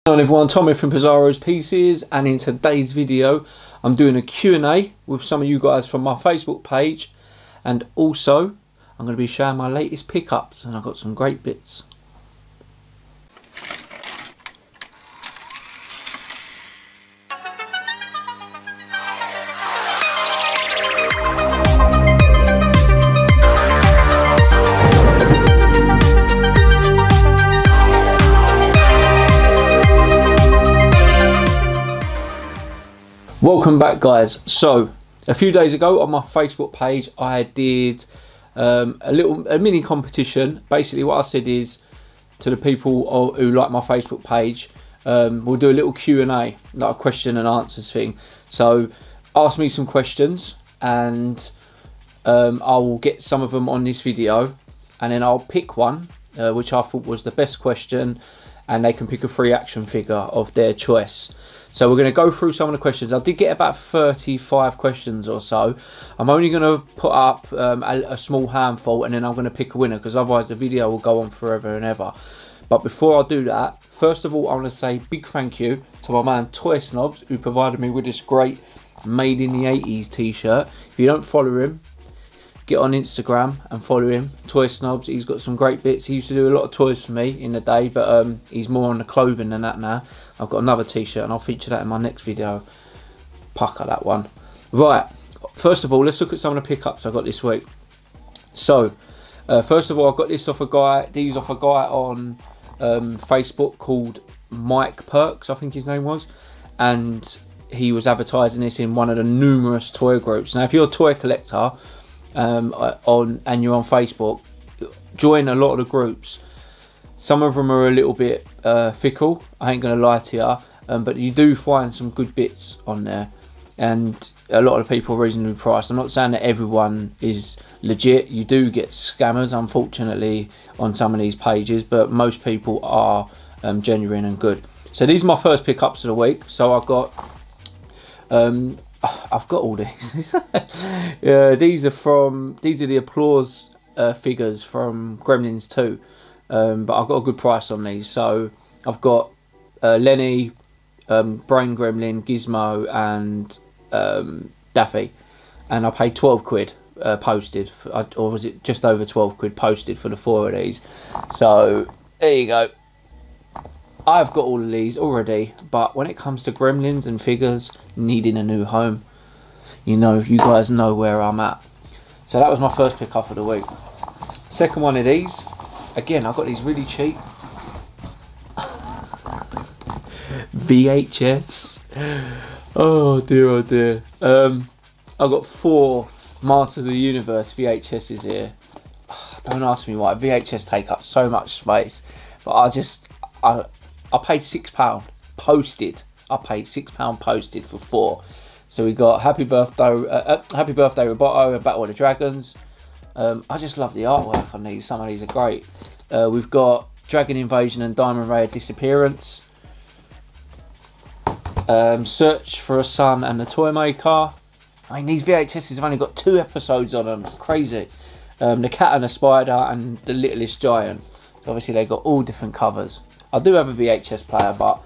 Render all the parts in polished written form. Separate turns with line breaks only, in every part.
Hello everyone, Tommy from Pizarro's Pieces, and in today's video I'm doing a Q&A with some of you guys from my Facebook page, and also I'm going to be showing my latest pickups, and I've got some great bits. Welcome back guys. So a few days ago on my Facebook page I did a mini competition. Basically what I said is to the people who like my Facebook page, we'll do a little Q&A, like a question and answers thing. So ask me some questions and I will get some of them on this video, and then I'll pick one which I thought was the best question, and they can pick a free action figure of their choice. So we're going to go through some of the questions. I did get about 35 questions or so. I'm only going to put up a small handful, and then I'm going to pick a winner, because otherwise the video will go on forever and ever. But before I do that, first of all I want to say big thank you to my man Toy Snobs, who provided me with this great Made in the 80s t-shirt. If you don't follow him, get on Instagram and follow him, Toy Snobs. He's got some great bits. He used to do a lot of toys for me in the day, but he's more on the clothing than that now. I've got another t-shirt and I'll feature that in my next video. Pucker that one. Right, first of all, let's look at some of the pickups I got this week. So, first of all, I got this off a guy, these off a guy on Facebook called Mike Perks, I think his name was. And he was advertising this in one of the numerous toy groups. Now, if you're a toy collector and you're on Facebook, join a lot of the groups. Some of them are a little bit fickle, I ain't gonna lie to you, but you do find some good bits on there, and a lot of people are reasonably priced. I'm not saying that everyone is legit. You do get scammers, unfortunately, on some of these pages, but most people are genuine and good. So these are my first pickups of the week. So I've got all these. Yeah, these are the applause figures from Gremlins 2. But I've got a good price on these. So I've got Lenny, Brain Gremlin, Gizmo, and Daffy, and I paid 12 quid posted, or was it just over 12 quid posted for the 4 of these. So there you go. I've got all of these already, but when it comes to Gremlins and figures needing a new home, you guys know where I'm at. So that was my first pickup of the week. Second one of these. Again, I got these really cheap. VHS. Oh dear, oh dear. I've got 4 Masters of the Universe VHSs here. Don't ask me why. VHS take up so much space. But I paid £6 posted. I paid £6 posted for 4. So we got Happy Birthday Roboto and Battle of the Dragons. I just love the artwork on these. Some of these are great. We've got Dragon Invasion and Diamond Ray Disappearance. Search for a Son and the Toy Maker. I mean, these VHSs have only got 2 episodes on them. It's crazy. The Cat and the Spider and The Littlest Giant. Obviously, they've got all different covers. I do have a VHS player, but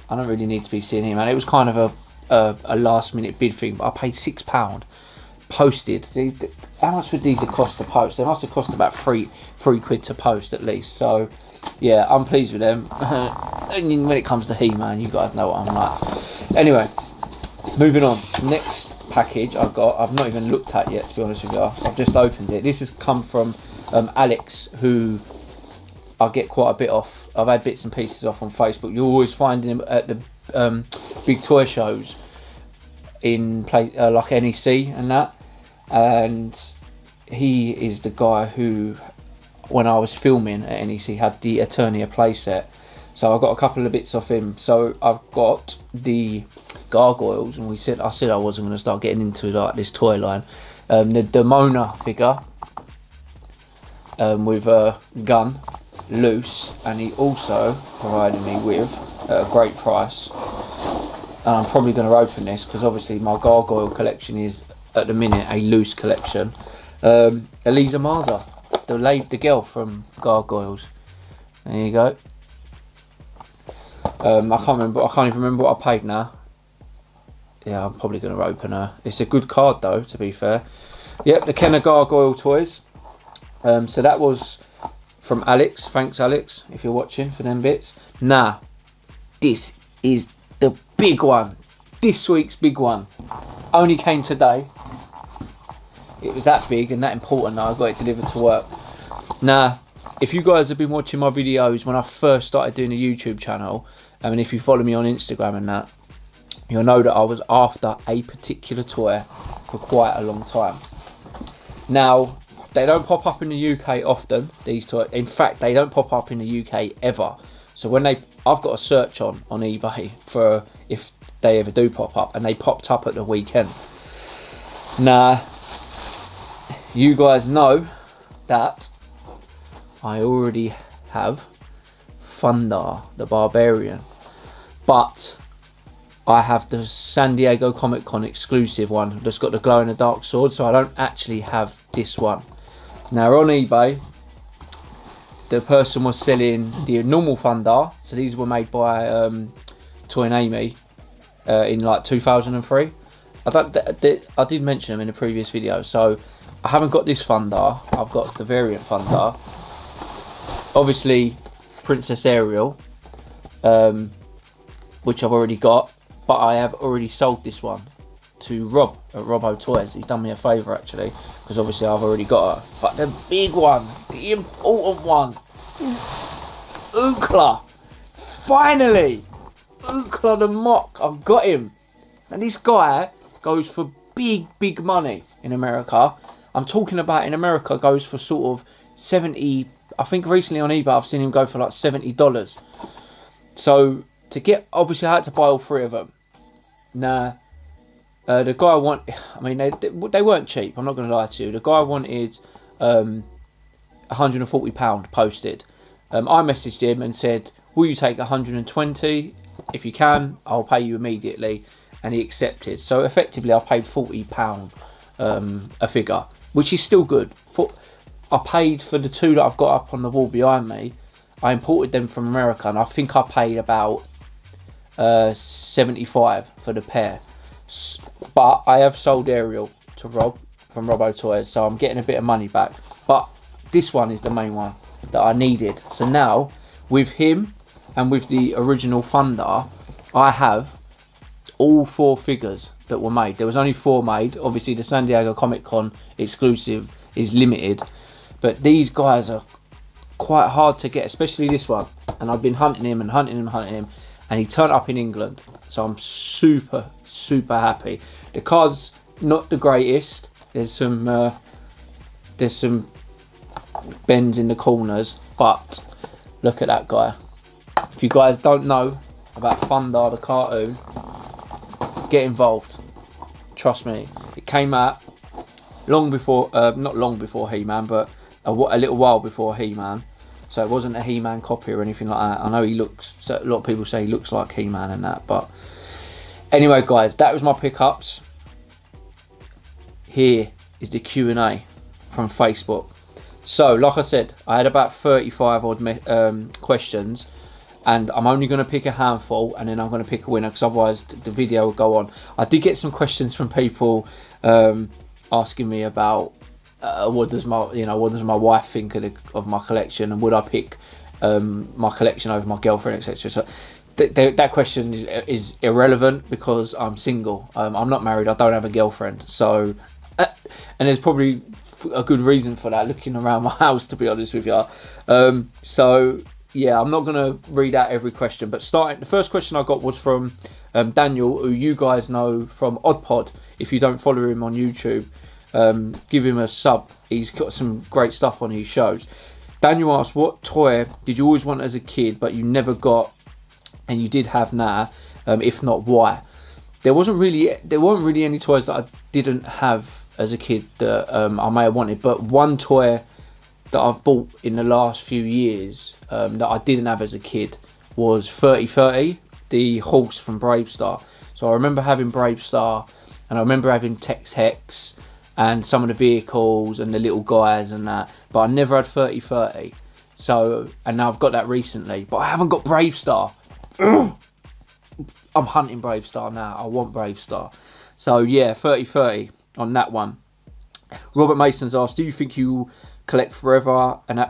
I don't really need to be seeing him. And it was kind of a last-minute bid thing, but I paid £6 posted. How much would these have cost to post? They must have cost about three quid to post at least. So yeah, I'm pleased with them. And when it comes to He-Man, you guys know what I'm like. Anyway, moving on. Next package I've not even looked at yet, to be honest with you. So I've just opened it. This has come from Alex, who I get quite a bit off. I've had bits and pieces off on Facebook. You're always finding him at the big toy shows in like NEC and that. And he is the guy who, when I was filming at NEC, had the Eternia playset. So I got a couple of bits off him. So I've got the gargoyles, and I said I wasn't going to start getting into like this toy line. The Demona figure with a gun loose, and he also provided me with at a great price. And I'm probably going to open this because obviously my gargoyle collection is at the minute a loose collection. Elisa Marza, the girl from Gargoyles. There you go. I can't even remember what I paid now. Yeah, I'm probably going to open her. It's a good card though, to be fair. Yep, the Kenner Gargoyle toys. So that was from Alex. Thanks, Alex, if you're watching, for them bits. Now, this is the big one. This week's big one. Only came today. It was that big and that important that I got it delivered to work. Now, if you guys have been watching my videos when I first started doing a YouTube channel, and if you follow me on Instagram and that, you'll know that I was after a particular toy for quite a long time. Now, they don't pop up in the UK often, these toys. In fact, they don't pop up in the UK ever. So when I've got a search on eBay for if they ever do pop up, and they popped up at the weekend. Now, you guys know that I already have Thunder the Barbarian, but I have the San Diego Comic Con exclusive one that's got the glow in the dark sword, so I don't actually have this one. Now on eBay, the person was selling the normal Thunder, so these were made by Toy and Amy in like 2003. I did mention them in a previous video, so I haven't got this Thunder. I've got the variant Thunder. Obviously, Princess Ariel, which I've already got, but I have already sold this one to Rob at Robbo Toys. He's done me a favour actually, because obviously I've already got her. But the big one, the important one, is Ookla. Finally, Ookla the Mock. I've got him. And this guy goes for big money in America. I'm talking about in America goes for sort of 70. I think recently on eBay I've seen him go for like $70. So to get, obviously I had to buy all three of them. Now, the guy I mean they weren't cheap, I'm not going to lie to you. The guy wanted £140 posted. I messaged him and said, will you take 120? If you can, I'll pay you immediately. And he accepted. So effectively I paid £40 a figure, which is still good. I paid for the two that I've got up on the wall behind me. I imported them from America, and I think I paid about 75 for the pair. But I have sold Ariel to Rob from Robbo Toys, so I'm getting a bit of money back. But this one is the main one that I needed. So now, with him and with the original Thunder, I have all 4 figures that were made. There was only 4 made. Obviously, the San Diego Comic Con exclusive is limited. But these guys are quite hard to get, especially this one. And I've been hunting him and hunting him, and he turned up in England. So I'm super happy. The card's not the greatest. There's some bends in the corners, but look at that guy. If you guys don't know about Thunder the cartoon, get involved. Trust me, it came out long before, not long before He-Man, but a little while before He-Man. So it wasn't a He-Man copy or anything like that. I know he looks, so a lot of people say he looks like He-Man and that, but anyway guys, that was my pickups. Here is the Q&A from Facebook. So like I said, I had about 35 odd questions, and I'm only going to pick a handful, and then I'm going to pick a winner, because otherwise the video will go on. I did get some questions from people asking me about what does my wife think of my collection, and would I pick my collection over my girlfriend, etc. So that question is irrelevant, because I'm single. I'm not married. I don't have a girlfriend. So, and there's probably a good reason for that, looking around my house, to be honest with you. So yeah, I'm not going to read out every question, but the first question I got was from Daniel, who you guys know from Oddpod. If you don't follow him on YouTube, give him a sub. He's got some great stuff on his shows. Daniel asked, what toy did you always want as a kid but you never got and you did have now? If not, why? There weren't really any toys that I didn't have as a kid that I may have wanted, but one toy that I've bought in the last few years that I didn't have as a kid was 3030, the horse from Bravestar. So I remember having Bravestar, and I remember having Tex Hex and some of the vehicles and the little guys and that, but I never had 3030. So, and now I've got that recently, but I haven't got Bravestar. I'm hunting Brave Star now. I want Brave Star. So yeah, 30-30 on that one. Robert Mason's asked, do you think you collect forever, and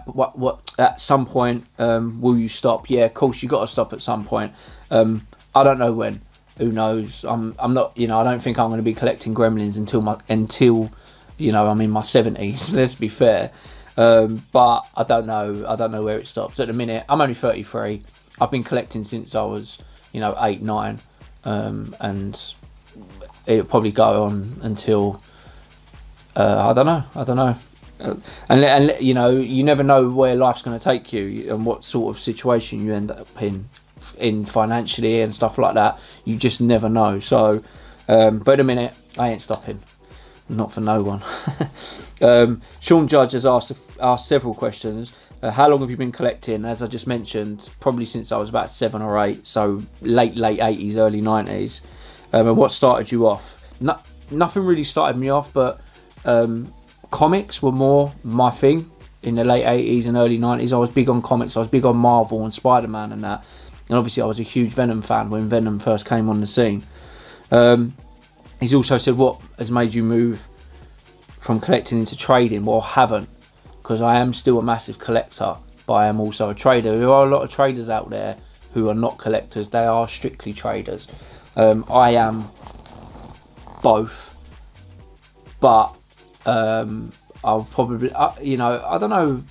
at some point will you stop? Yeah, of course you got to stop at some point. I don't know when. Who knows? I'm not, you know, I don't think I'm going to be collecting Gremlins until you know, I'm in my 70s. Let's be fair. But I don't know where it stops. At the minute, I'm only 33. I've been collecting since I was, you know, 8, 9, and it'll probably go on until I don't know. And you know, you never know where life's going to take you and what sort of situation you end up in financially and stuff like that. You just never know. So, but at the minute, I ain't stopping. Not for no one. Sean Judge has asked several questions. How long have you been collecting? As I just mentioned, probably since I was about 7 or 8, so late 80s, early 90s. And what started you off? Nothing really started me off, but comics were more my thing in the late 80s and early 90s. I was big on comics. I was big on Marvel and Spider-Man and that. And obviously I was a huge Venom fan when Venom first came on the scene. He's also said, what has made you move from collecting into trading? Well, I haven't, because I am still a massive collector, but I am also a trader. There are a lot of traders out there who are not collectors. They are strictly traders. I am both, but I'll probably, you know, I don't know,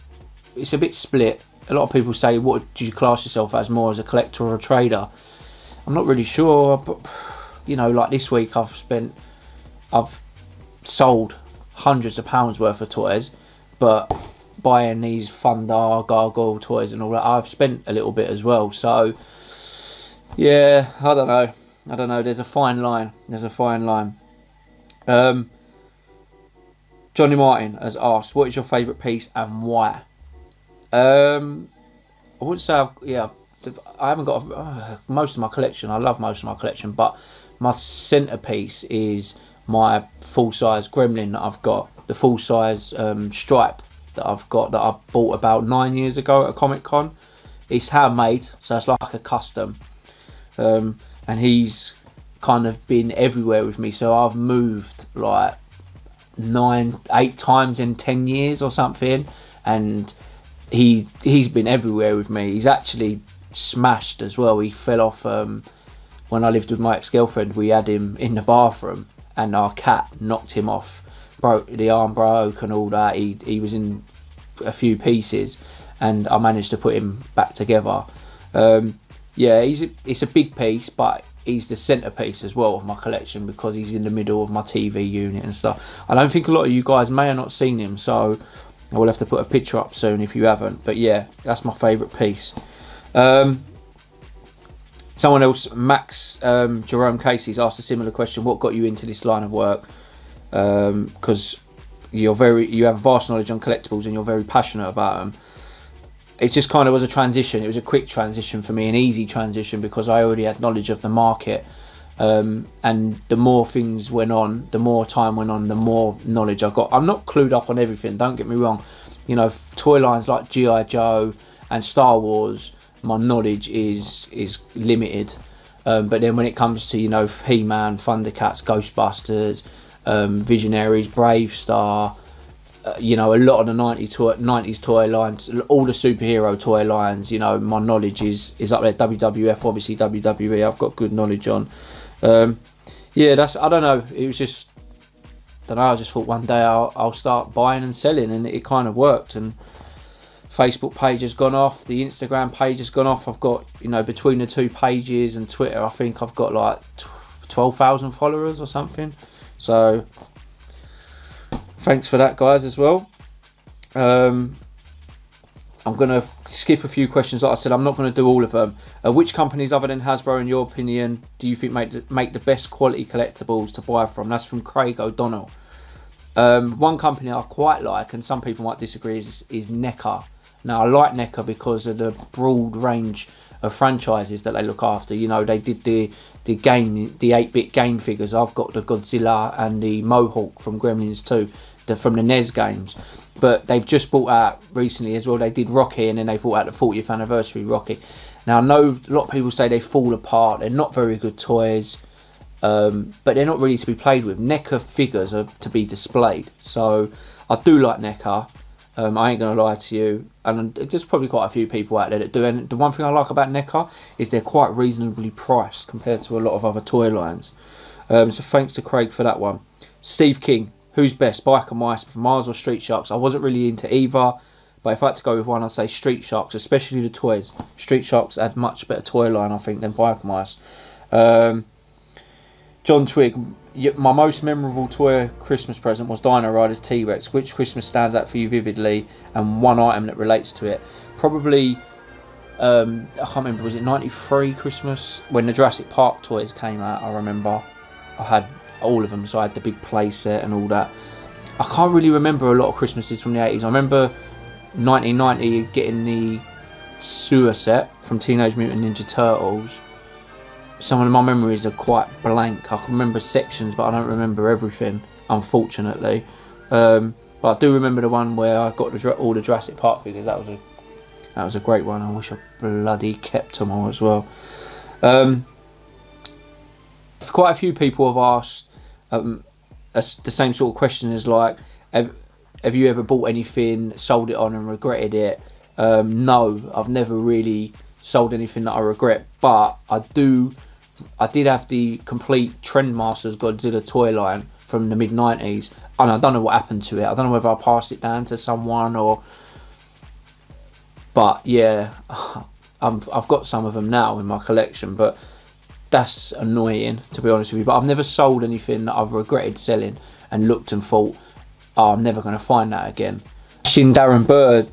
it's a bit split. A lot of people say, what do you class yourself as, more as a collector or a trader? I'm not really sure, but you know, like this week I've sold hundreds of pounds worth of toys, but buying these Thunder, Gargoyle toys and all that, I've spent a little bit as well. So yeah, I don't know. There's a fine line. Johnny Martin has asked, what is your favourite piece and why? I wouldn't say I haven't got most of my collection. I love most of my collection, but my centerpiece is my full-size Gremlin that I've got, the full-size Stripe that I've got, that I bought about 9 years ago at a Comic Con. It's handmade, so it's like a custom, and he's kind of been everywhere with me. So I've moved like 8 times in 10 years or something, and he's been everywhere with me. He's actually smashed as well. He fell off when I lived with my ex-girlfriend. We had him in the bathroom and our cat knocked him off, the arm broke and all that. He was in a few pieces and I managed to put him back together. Yeah, it's a big piece, but he's the centerpiece as well of my collection because he's in the middle of my TV unit and stuff. I don't think a lot of you guys may have not seen him, so I will have to put a picture up soon if you haven't. But yeah, that's my favourite piece. Someone else, Max Jerome Casey's asked a similar question. What got you into this line of work? Because you have vast knowledge on collectibles and you're very passionate about them. It just kind of was a transition. It was a quick transition for me, an easy transition, because I already had knowledge of the market. And the more things went on, the more time went on, the more knowledge I got. I'm not clued up on everything, don't get me wrong. You know, toy lines like G.I. Joe and Star Wars, my knowledge is limited. But then when it comes to, you know, He-Man, Thundercats, Ghostbusters, Visionaries, Brave Star, you know, a lot of the 90s toy lines, all the superhero toy lines, you know, my knowledge is up there. WWF, obviously WWE, I've got good knowledge on. Yeah, I don't know, it was just, I just thought one day I'll start buying and selling, and it kind of worked. And Facebook page has gone off, the Instagram page has gone off. I've got, you know, between the 2 pages and Twitter, I think I've got like 12,000 followers or something. So thanks for that, guys, as well. I'm going to skip a few questions. Like I said, I'm not going to do all of them. Which companies other than Hasbro, in your opinion, do you think make the best quality collectibles to buy from? That's from Craig O'Donnell. One company I quite like, and some people might disagree, is NECA. Now, I like NECA because of the broad range of franchises that they look after. You know, they did the 8-bit game figures. I've got the Godzilla and the Mohawk from Gremlins 2, from the NES games. But they've just brought out recently as well, they did Rocky, and then they brought out the 40th anniversary Rocky. Now I know a lot of people say they fall apart, they're not very good toys, but they're not really to be played with. NECA figures are to be displayed, so I do like NECA. I ain't gonna lie to you, and there's probably quite a few people out there that do. And the one thing I like about NECA is they're quite reasonably priced compared to a lot of other toy lines. So thanks to Craig for that one. Steve King, who's best, Biker Mice, Mars or Street Sharks? I wasn't really into either, but if I had to go with one, I'd say Street Sharks, especially the toys. Street Sharks had much better toy line, I think, than Biker Mice. John Twig, my most memorable toy Christmas present was Dino Riders T-Rex. Which Christmas stands out for you vividly, and one item that relates to it? Probably, I can't remember, was it 93 Christmas? When the Jurassic Park toys came out, I remember. I had all of them, so I had the big play set and all that. I can't really remember a lot of Christmases from the 80s. I remember 1990 getting the sewer set from Teenage Mutant Ninja Turtles. Some of my memories are quite blank. I can remember sections, but I don't remember everything, unfortunately. But I do remember the one where I got all the Jurassic Park figures. That was a great one. I wish I bloody kept them all as well. Quite a few people have asked the same sort of question as like, have you ever bought anything, sold it on and regretted it? No, I've never really sold anything that I regret, but I did have the complete Trendmasters Godzilla toy line from the mid-90s, and I don't know what happened to it. I don't know whether I passed it down to someone or... But yeah, I've got some of them now in my collection, but that's annoying, to be honest with you. But I've never sold anything that I've regretted selling and looked and thought, oh, I'm never going to find that again. Dashing Darren Brode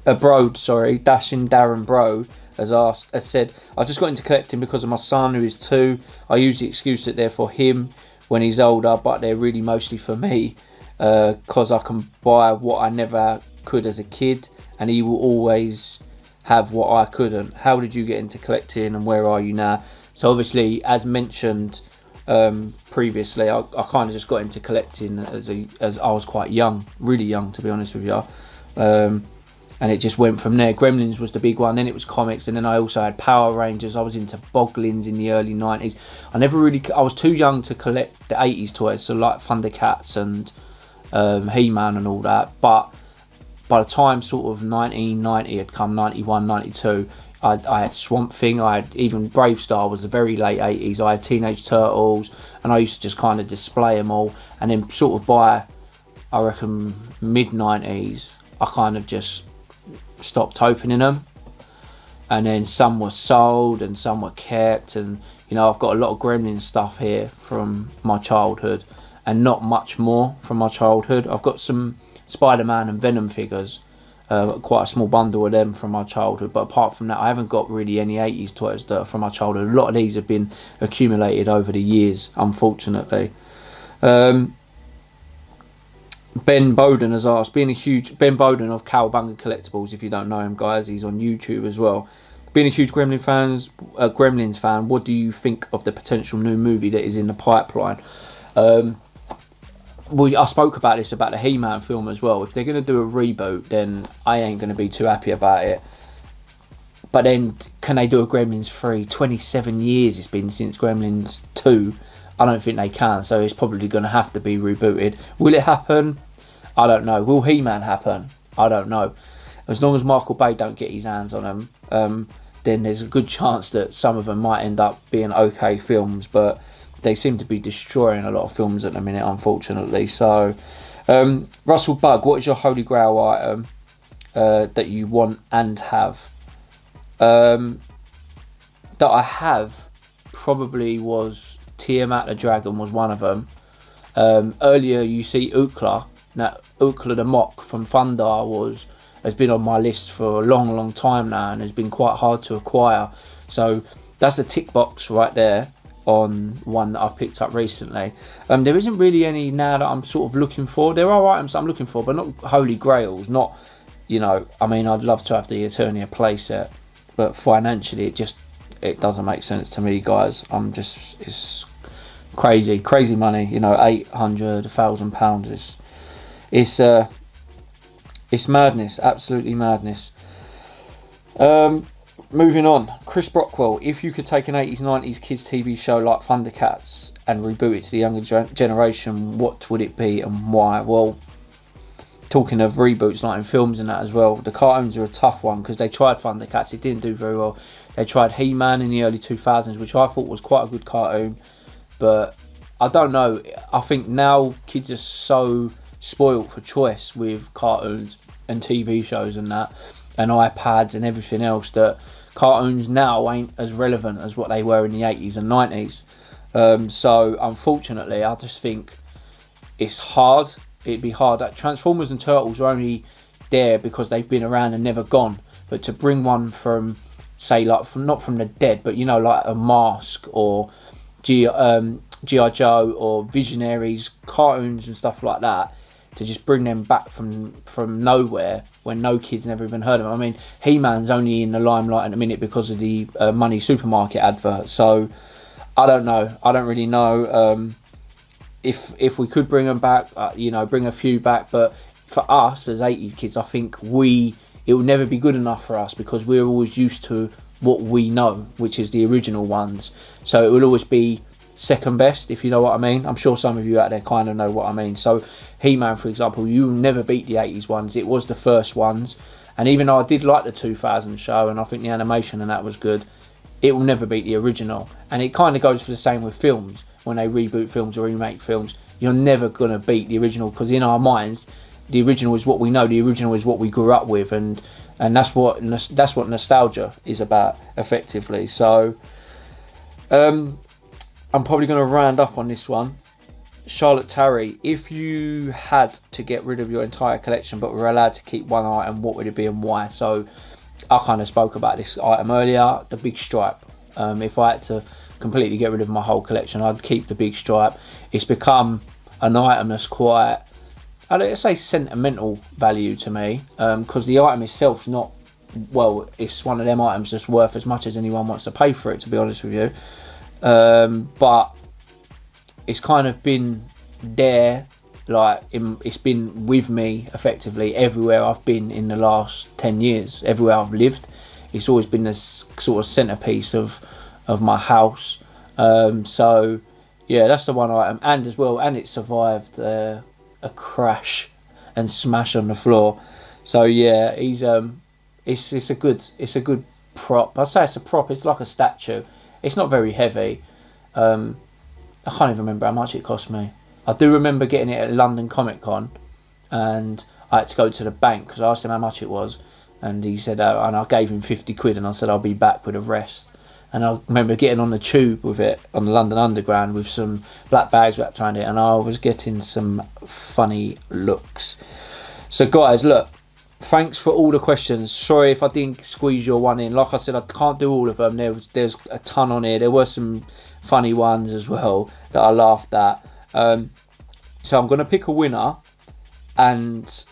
has said, I just got into collecting because of my son, who is 2. I use the excuse that they're for him when he's older, but they're really mostly for me, because I can buy what I never could as a kid, and he will always have what I couldn't. How did you get into collecting, and where are you now? So obviously, as mentioned previously, I kind of just got into collecting as I was quite young, really young, to be honest with you. And it just went from there. Gremlins was the big one, then it was comics, and then I also had Power Rangers. I was into Boglins in the early 90s. I was too young to collect the 80s toys, so like Thundercats and He-Man and all that. But by the time sort of 1990 had come, 91, 92, I had Swamp Thing, I had even Brave Star was the very late 80s, I had Teenage Turtles, and I used to just kind of display them all. And then sort of by, I reckon, mid-90s, I kind of just stopped opening them, and then some were sold and some were kept. And you know, I've got a lot of Gremlin stuff here from my childhood, and not much more from my childhood. I've got some Spider-Man and Venom figures, quite a small bundle of them from my childhood, but apart from that I haven't got really any 80s toys that are from my childhood. A lot of these have been accumulated over the years, unfortunately. Ben Bowden has asked, being a huge Ben Bowden of Cowabunga Collectibles, if you don't know him, guys, he's on YouTube as well. Being a huge Gremlins fan, what do you think of the potential new movie that is in the pipeline? I spoke about this, about the He-Man film as well. If they're going to do a reboot, then I ain't going to be too happy about it. But then, can they do a Gremlins 3? 27 years it's been since Gremlins 2. I don't think they can, so it's probably going to have to be rebooted. Will it happen? I don't know. Will He-Man happen? I don't know. As long as Michael Bay don't get his hands on them, then there's a good chance that some of them might end up being okay films, but they seem to be destroying a lot of films at the minute, unfortunately. So, Russell Bug, what is your holy grail item that you want and have? That I have probably was Tiamat the Dragon, was one of them. Earlier you see Ookla. Now Ookla the Mock from Thunder has been on my list for a long time now, and has been quite hard to acquire. So that's a tick box right there on one that I've picked up recently. There isn't really any now that I'm sort of looking for. There are items I'm looking for, but not holy grails. Not, you know, I mean, I'd love to have the Eternia playset, but financially it doesn't make sense to me, guys. It's crazy money, you know. 800, £1,000 it's madness, absolutely madness. moving on. Chris Brockwell, if you could take an 80s, 90s kids TV show like Thundercats and reboot it to the younger generation, what would it be and why? Well, talking of reboots, like in films and that as well, the cartoons are a tough one because they tried Thundercats, it didn't do very well. They tried He-Man in the early 2000s, which I thought was quite a good cartoon, but I don't know. I think now kids are so spoilt for choice with cartoons and TV shows and that, and iPads and everything else, that cartoons now ain't as relevant as what they were in the 80s and 90s. So unfortunately, I just think it's hard. It'd be hard. Transformers and Turtles are only there because they've been around and never gone. But to bring one from, say, like not from the dead, but you know, like a Mask or G.I. Joe or Visionaries, cartoons and stuff like that, to just bring them back from nowhere when no kids never even heard of them. I mean, He-Man's only in the limelight in a minute because of the Money Supermarket advert. So I don't know. I don't really know if we could bring them back. You know, bring a few back. But for us as 80s kids, I think it will never be good enough for us because we're always used to what we know, which is the original ones. So it will always be second best, if you know what I mean. I'm sure some of you out there kind of know what I mean. So He-Man, for example, you will never beat the 80s ones. It was the first ones, and even though I did like the 2000 show and I think the animation and that was good, it will never beat the original. And it kind of goes for the same with films. When they reboot films or remake films, you're never going to beat the original, because in our minds the original is what we know, the original is what we grew up with, and that's what nostalgia is about, effectively. So I'm probably going to round up on this one. Charlotte Tarry, if you had to get rid of your entire collection but were allowed to keep one item, what would it be and why? So I kind of spoke about this item earlier, the big stripe. If I had to completely get rid of my whole collection, I'd keep the big stripe. It's become an item that's quite, I'd say, sentimental value to me, because the item itself's not, well, it's one of them items that's worth as much as anyone wants to pay for it, to be honest with you. But it's kind of been there, like it's been with me effectively everywhere I've been in the last 10 years, everywhere I've lived. It's always been this sort of centerpiece of my house. So yeah, that's the one item. And as well, and it survived a crash and smash on the floor. So yeah, he's it's a good prop. I'd say it's a prop. It's like a statue. It's not very heavy. I can't even remember how much it cost me. I do remember getting it at London Comic Con, and I had to go to the bank because I asked him how much it was, and he said, and I gave him 50 quid, and I said I'll be back with the rest. And I remember getting on the tube with it on the London Underground with some black bags wrapped around it, and I was getting some funny looks. So guys, look, thanks for all the questions. Sorry if I didn't squeeze your one in. Like I said, I can't do all of them. There's a ton on here. There were some funny ones as well that I laughed at. So I'm going to pick a winner, and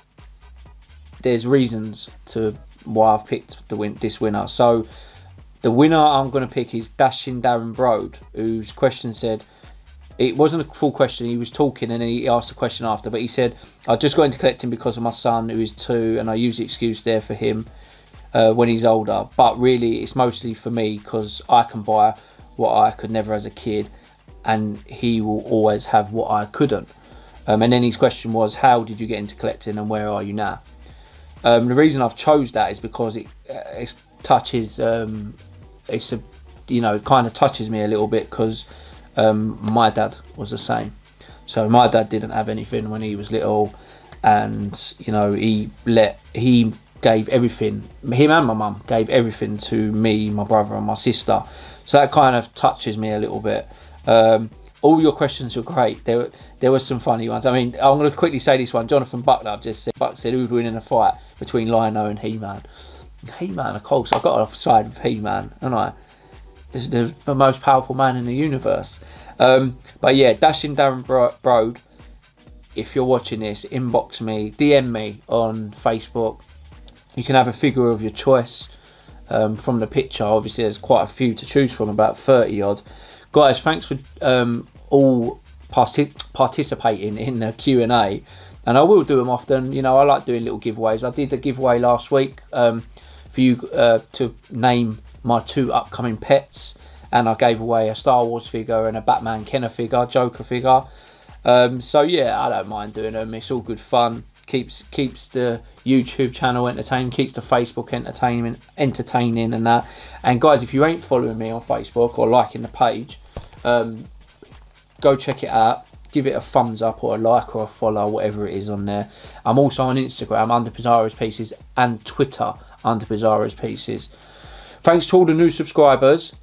there's reasons to why I've picked this winner. So the winner I'm going to pick is Dashing Darren Broad, whose question said, it wasn't a full question, he was talking and then he asked a question after, but he said, I just got into collecting because of my son who is 2, and I use the excuse there for him when he's older, but really it's mostly for me because I can buy what I could never as a kid, and he will always have what I couldn't. And then his question was, how did you get into collecting and where are you now? The reason I've chose that is because it touches, it kind of touches me a little bit, because my dad was the same. So my dad didn't have anything when he was little, and he gave everything, him and my mum gave everything to me, my brother and my sister. So that kind of touches me a little bit. All your questions were great. There were some funny ones. I mean, I'm going to quickly say this one. Jonathan Buckler, I've just said, Buck said, who would win in a fight between Lion-O and He-Man? He-Man, of course. I got off side with He-Man, and this is the most powerful man in the universe. But yeah, Dashing Darren Broad, if you're watching this, inbox me, DM me on Facebook. You can have a figure of your choice from the picture. Obviously, there's quite a few to choose from, about 30 odd. Guys, thanks for all participating in the Q&A, and I will do them often. I like doing little giveaways. I did a giveaway last week for you to name my 2 upcoming pets, and I gave away a Star Wars figure and a Batman Kenner figure, Joker figure. So yeah, I don't mind doing them. It's all good fun. Keeps the YouTube channel entertaining, keeps the Facebook entertaining and that. And guys, if you ain't following me on Facebook or liking the page, go check it out. Give it a thumbs up or a like or a follow, whatever it is on there. I'm also on Instagram under Pizarro's Pieces and Twitter under Pizarro's Pieces. Thanks to all the new subscribers.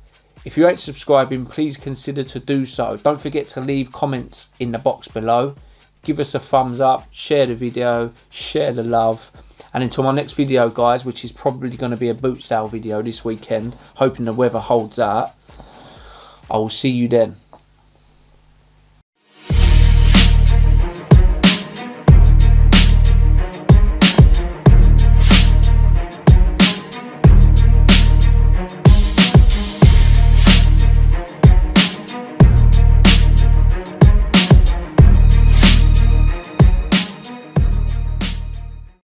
If you ain't subscribing, please consider to do so. Don't forget to leave comments in the box below. Give us a thumbs up, share the video, share the love. And until my next video, guys, which is probably going to be a boot sale video this weekend, hoping the weather holds out, I will see you then.